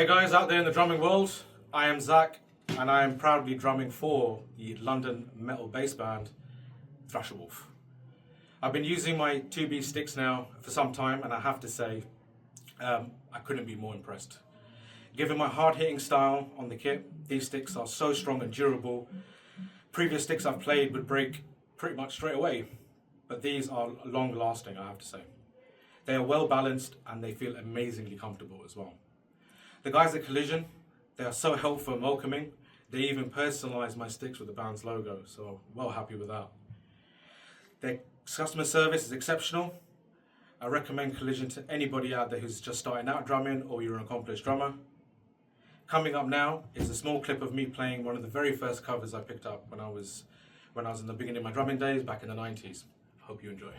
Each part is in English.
Hey guys out there in the drumming world, I am Zaq and I am proudly drumming for the London metal bass band Thrasher Wolf. I've been using my 2B sticks now for some time and I have to say I couldn't be more impressed. Given my hard-hitting style on the kit, these sticks are so strong and durable. Previous sticks I've played would break pretty much straight away, but these are long-lasting, I have to say. They are well balanced and they feel amazingly comfortable as well. The guys at Collision, they are so helpful and welcoming. They even personalised my sticks with the band's logo, so well happy with that. Their customer service is exceptional. I recommend Collision to anybody out there who's just starting out drumming or you're an accomplished drummer. Coming up now is a small clip of me playing one of the very first covers I picked up when I was in the beginning of my drumming days back in the 90s. Hope you enjoy.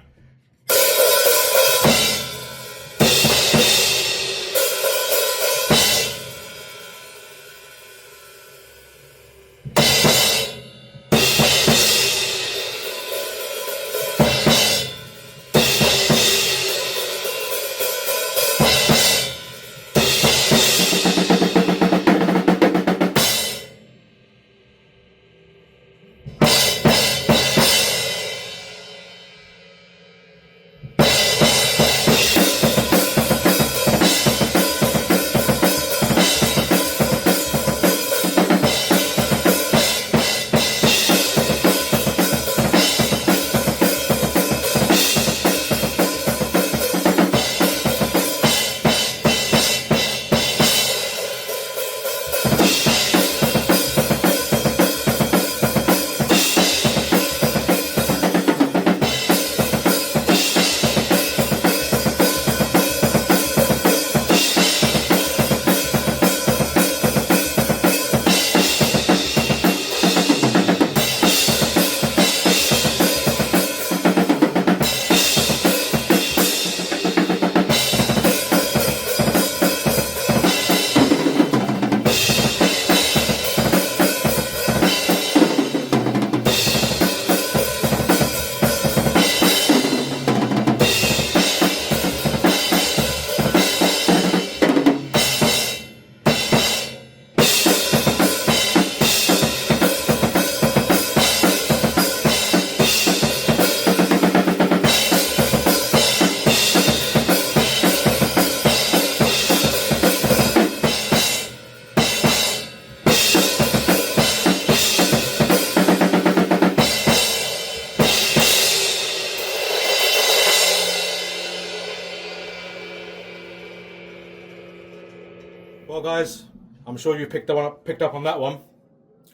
Well guys, I'm sure you picked up on that one.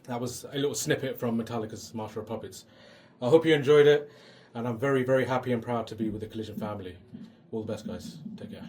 That was a little snippet from Metallica's Master of Puppets. I hope you enjoyed it, and I'm very, very happy and proud to be with the Collision family. All the best guys, take care.